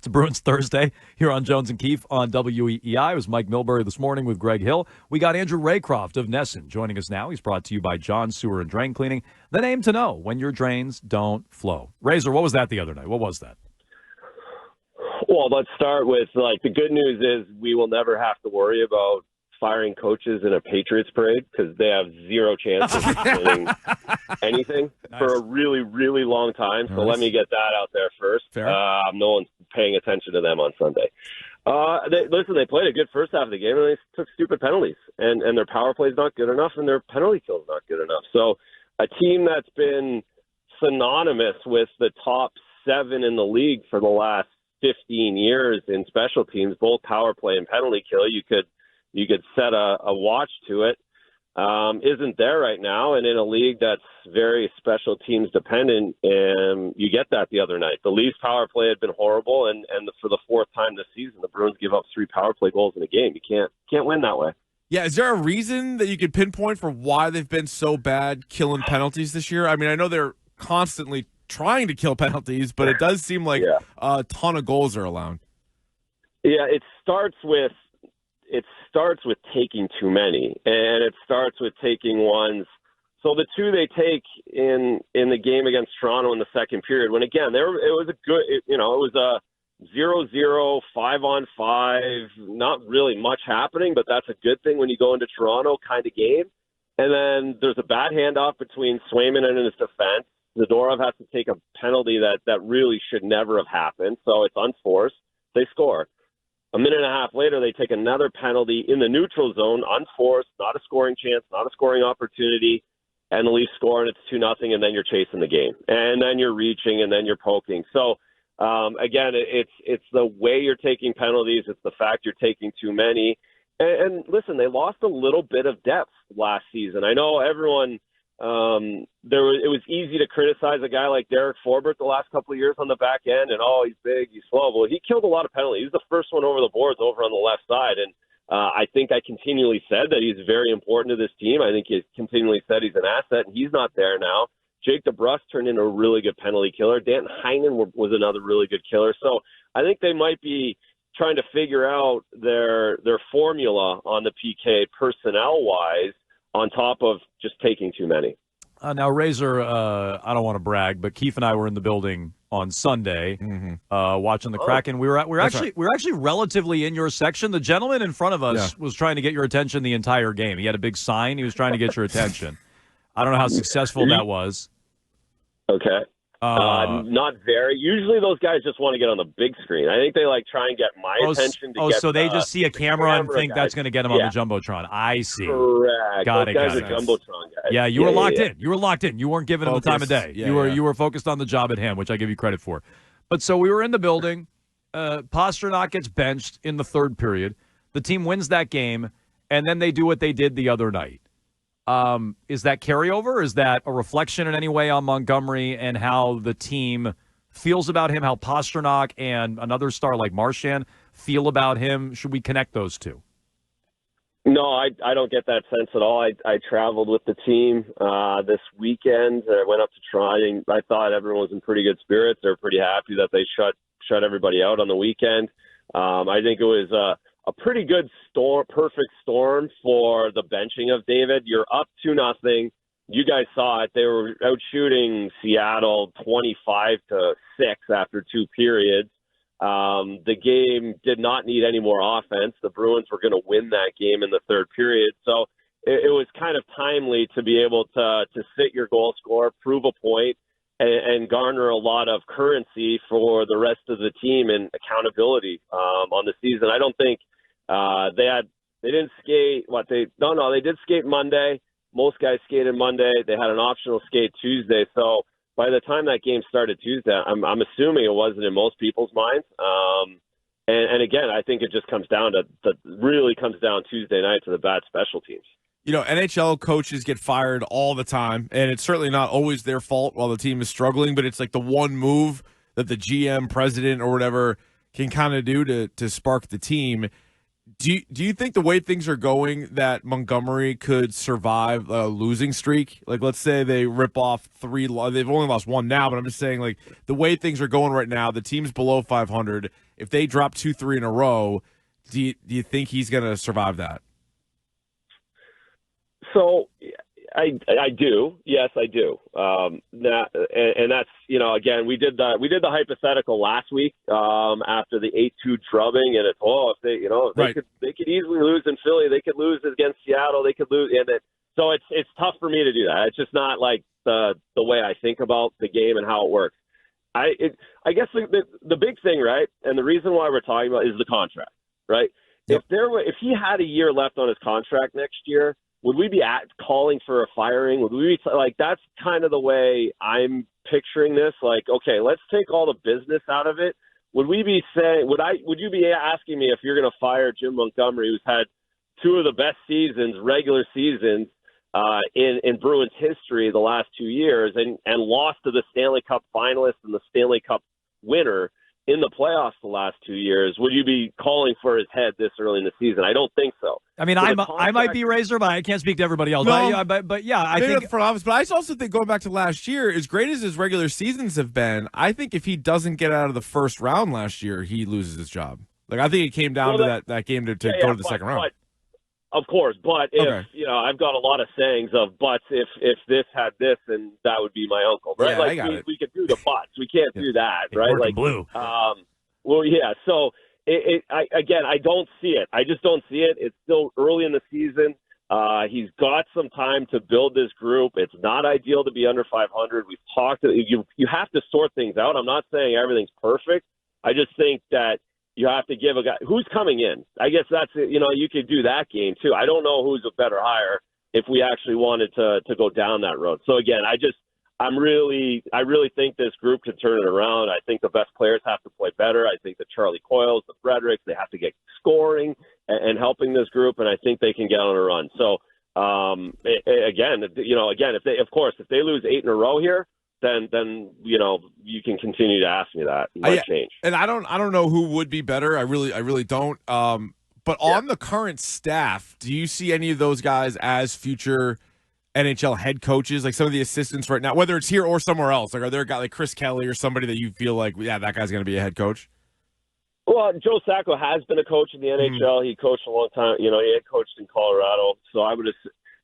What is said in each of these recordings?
It's a Bruins Thursday here on Jones and Keefe on WEEI. It was Mike Milbury this morning with Greg Hill. We got Andrew Raycroft of Nesson joining us now. He's brought to you by John Sewer and Drain Cleaning, the name to know when your drains don't flow. Razor, what was that the other night? What was that? Well, let's start with, the good news is we will never have to worry about firing coaches in a Patriots parade because they have zero chance of winning anything for a really, really long time. So let me get that out there first. No one's paying attention to them on Sunday. They played a good first half of the game, and they took stupid penalties. And their power play is not good enough, and their penalty kill is not good enough. So a team that's been synonymous with the top 7 in the league for the last 15 years in special teams, both power play and penalty kill, you could set a watch to it, isn't there right now. And in a league that's very special teams dependent, you get that the other night. The Leafs power play had been horrible, and for the 4th time this season, the Bruins give up 3 power play goals in a game. You can't win that way. Yeah, is there a reason that you could pinpoint for why they've been so bad killing penalties this year? I mean, I know they're constantly trying to kill penalties, but it does seem like a ton of goals are allowed. Yeah, it starts with taking too many, and it starts with taking ones. So the 2 they take in the game against Toronto in the second period, when again it was a 0-0 5-on-5, not really much happening, but that's a good thing when you go into Toronto kind of game. And then there's a bad handoff between Swayman and his defense. Zadorov has to take a penalty that really should never have happened, so it's unforced. They score. A minute and a half later, they take another penalty in the neutral zone, unforced, not a scoring chance, not a scoring opportunity, and the Leafs score, and it's 2-0, and then you're chasing the game. And then you're reaching, and then you're poking. So, again, it's the way you're taking penalties. It's the fact you're taking too many. And listen, they lost a little bit of depth last season. I know everyone it was easy to criticize a guy like Derek Forbert the last couple of years on the back end, and he's big, he's slow. Well, he killed a lot of penalties. He was the first one over the boards over on the left side, and I think I continually said that he's very important to this team. I think he continually said he's an asset, and he's not there now. Jake DeBrusk turned into a really good penalty killer. Dan Heinen was another really good killer. So I think they might be trying to figure out their formula on the PK personnel-wise, on top of just taking too many. Now, Razor, I don't want to brag, but Keefe and I were in the building on Sunday watching the Kraken. We were actually relatively in your section. The gentleman in front of us was trying to get your attention the entire game. He had a big sign. He was trying to get your attention. I don't know how successful that was. Okay. Not very. Usually those guys just want to get on the big screen. I think they try and get my attention. So they just see a camera and think that's going to get them on the Jumbotron. I see. Correct. Got those it. guys are Jumbotron guys. Yeah, you were locked in. You were locked in. You weren't giving him the time of day. You were focused on the job at hand, which I give you credit for. But so we were in the building. Pastrnak gets benched in the 3rd period. The team wins that game, and then they do what they did the other night. Is that carryover? Is that a reflection in any way on Montgomery and how the team feels about him, how Pastrnak and another star like Marchand feel about him? Should we connect those two? No, I don't get that sense at all. I traveled with the team this weekend. I went up to try, and I thought everyone was in pretty good spirits. They're pretty happy that they shut everybody out on the weekend. I think it was a pretty good perfect storm for the benching of David. You're up 2-0. You guys saw it. They were out shooting Seattle 25-6 after 2 periods. The game did not need any more offense. The Bruins were going to win that game in the 3rd period. So it was kind of timely to be able to sit your goal scorer, prove a point, and garner a lot of currency for the rest of the team and accountability on the season. I don't think they didn't skate. They did skate Monday. Most guys skated Monday. They had an optional skate Tuesday. So by the time that game started Tuesday, I'm assuming it wasn't in most people's minds. And again, I think it just comes down Tuesday night to the bad special teams. You know, NHL coaches get fired all the time, and it's certainly not always their fault while the team is struggling, but it's like the one move that the GM, president, or whatever can kind of do to spark the team. Do you think the way things are going that Montgomery could survive a losing streak? Like, let's say they rip off 3. They've only lost 1 now, but I'm just saying, like, the way things are going right now, the team's below 500, if they drop 2-3 in a row, do you think he's going to survive that? So I do. Yes, I do. And that's, again, we did the hypothetical last week after the 8-2 drubbing, and it's if they right. they could easily lose in Philly, they could lose against Seattle, they could lose, so it's tough for me to do that. It's just not like the way I think about the game and how it works. I guess the big thing, right, and the reason why we're talking about is the contract, right? Yep. If he had a year left on his contract next year, would we be calling for a firing? Would we be that's kind of the way I'm picturing this? Like, okay, let's take all the business out of it. Would we be saying? Would you be asking me if you're going to fire Jim Montgomery, who's had two of the best seasons, regular seasons, in Bruins history the last 2 years, and lost to the Stanley Cup finalists and the Stanley Cup winner in the playoffs the last 2 years? Would you be calling for his head this early in the season? I don't think so. I mean, I might be Razor, but I can't speak to everybody else. No, but yeah, I maybe think the front office. But I also think going back to last year, as great as his regular seasons have been, I think if he doesn't get out of the first round last year, he loses his job. Like, I think it came down to that game to go to the second round. Of course, but if I've got a lot of sayings of buts. If this had this, and that would be my uncle, right? Yeah, we could do the buts. We can't do that, right? Like blue. Well, yeah. So I don't see it. I just don't see it. It's still early in the season. He's got some time to build this group. It's not ideal to be under 500. We've talked. You have to sort things out. I'm not saying everything's perfect. I just think that you have to give a guy who's coming in. I guess that's you could do that game too. I don't know who's a better hire if we actually wanted to go down that road. So again, I really think this group can turn it around. I think the best players have to play better. I think the Charlie Coyles, the Fredericks, they have to get scoring and helping this group, and I think they can get on a run. So if they lose 8 in a row here, then you can continue to ask me that. It might change. And I don't know who would be better. I really don't. But on the current staff, do you see any of those guys as future NHL head coaches, like some of the assistants right now, whether it's here or somewhere else? Like, are there a guy like Chris Kelly or somebody that you feel like, that guy's going to be a head coach? Well, Joe Sacco has been a coach in the NHL. He coached a long time. He had coached in Colorado. So I would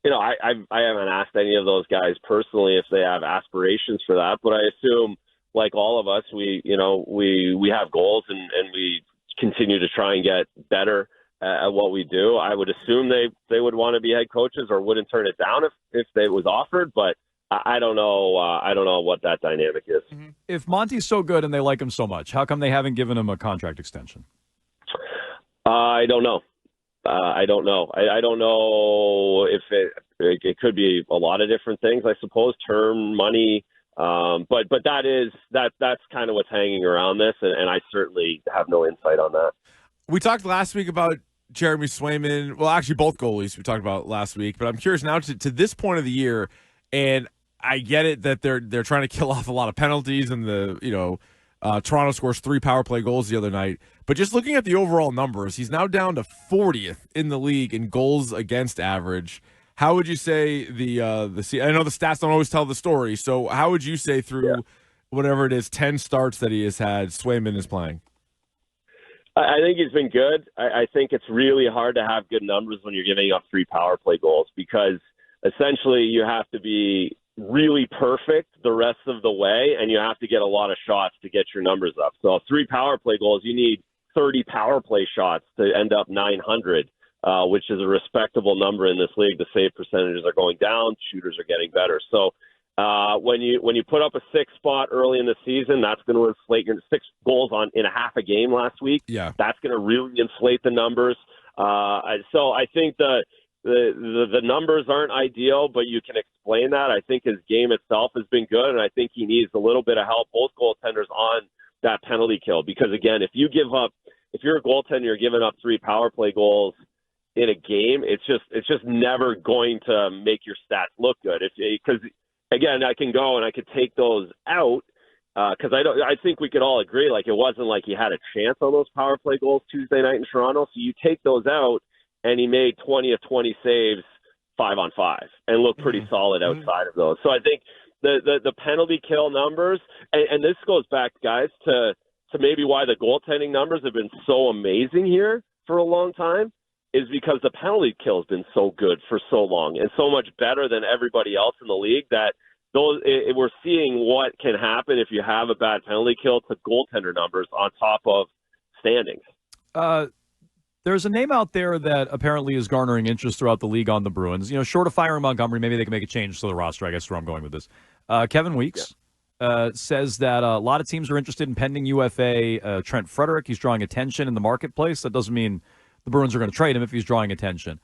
I haven't asked any of those guys personally if they have aspirations for that, but I assume, like all of us, we have goals and we continue to try and get better at what we do. I would assume they would want to be head coaches or wouldn't turn it down if it was offered, but I don't know. I don't know what that dynamic is. If Monty's so good and they like him so much, how come they haven't given him a contract extension? I don't know. I don't know. I don't know if it could be a lot of different things, I suppose, term, money. But that's kind of what's hanging around this, and I certainly have no insight on that. We talked last week about Jeremy Swayman. Well, actually, both goalies we talked about last week. But I'm curious now to this point of the year, and I get it that they're trying to kill off a lot of penalties, and Toronto scores 3 power play goals the other night. But just looking at the overall numbers, he's now down to 40th in the league in goals against average. How would you say I know the stats don't always tell the story. So how would you say through whatever it is, 10 starts that he has had, Swayman is playing? I think he's been good. I think it's really hard to have good numbers when you're giving up 3 power play goals, because essentially you have to be really perfect the rest of the way, and you have to get a lot of shots to get your numbers up. So 3 power play goals, you need 30 power play shots to end up 900, which is a respectable number in this league. The save percentages are going down. Shooters are getting better. So when you put up a 6 spot early in the season, that's going to inflate your 6 goals in a half a game last week. Yeah, that's going to really inflate the numbers. So I think the numbers aren't ideal, but you can explain that. I think his game itself has been good, and I think he needs a little bit of help, both goaltenders, on that penalty kill. Because again, if you're a goaltender, you're giving up 3 power play goals in a game, it's just never going to make your stats look good. Because again, I can go and I could take those out, because I think we could all agree, like, it wasn't like he had a chance on those power play goals Tuesday night in Toronto. So you take those out, and he made 20 of 20 saves 5-on-5 and looked pretty solid outside of those. So I think the penalty kill numbers, and this goes back, guys, to to maybe why the goaltending numbers have been so amazing here for a long time is because the penalty kill has been so good for so long and so much better than everybody else in the league that we're seeing what can happen if you have a bad penalty kill to goaltender numbers on top of standings. There's a name out there that apparently is garnering interest throughout the league on the Bruins. Short of firing Montgomery, maybe they can make a change to the roster. I guess where I'm going with this. Kevin Weeks says that a lot of teams are interested in pending UFA Trent Frederick. He's drawing attention in the marketplace. That doesn't mean the Bruins are going to trade him if he's drawing attention.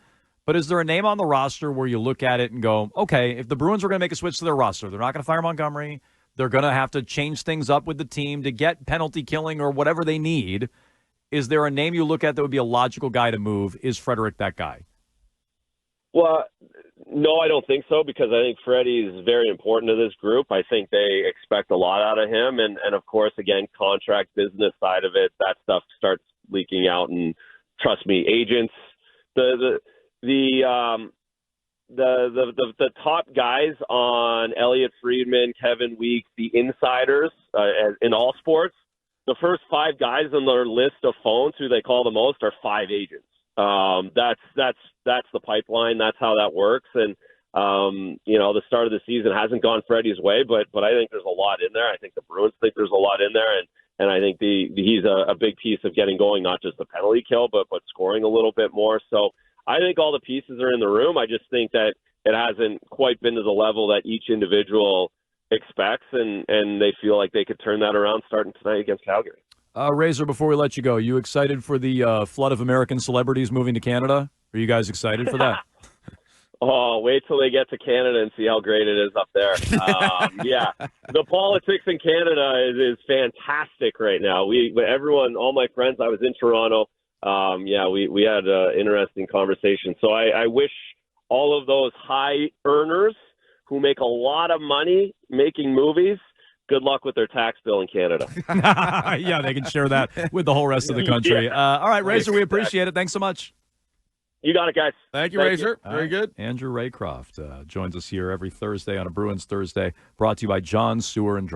But is there a name on the roster where you look at it and go, okay, if the Bruins were going to make a switch to their roster, they're not going to fire Montgomery. They're going to have to change things up with the team to get penalty killing or whatever they need. Is there a name you look at that would be a logical guy to move? Is Frederick that guy? Well, no, I don't think so, because I think Freddie is very important to this group. I think they expect a lot out of him. And of course, again, contract business side of it, that stuff starts leaking out. And trust me, agents, the top guys on Elliott Friedman, Kevin Weeks, the insiders in all sports, the first 5 guys on their list of phones who they call the most are 5 agents. That's the pipeline. That's how that works. And the start of the season hasn't gone Freddie's way, but I think there's a lot in there. I think the Bruins think there's a lot in there, and I think he's a big piece of getting going, not just the penalty kill, but scoring a little bit more. So I think all the pieces are in the room. I just think that it hasn't quite been to the level that each individual expects, and they feel like they could turn that around starting tonight against Calgary. Razor, before we let you go, you excited for the flood of American celebrities moving to Canada? Are you guys excited for that? Oh, wait till they get to Canada and see how great it is up there. Yeah, the politics in Canada is fantastic right now. All my friends, I was in Toronto. We had an interesting conversation. So I wish all of those high earners who make a lot of money making movies, good luck with their tax bill in Canada. Yeah, they can share that with the whole rest of the country. Yeah. All right, Razor, we appreciate it. Thanks so much. You got it, guys. Thank you, Razor. Very good. Andrew Raycroft joins us here every Thursday on a Bruins Thursday, brought to you by John Sewer and Drink.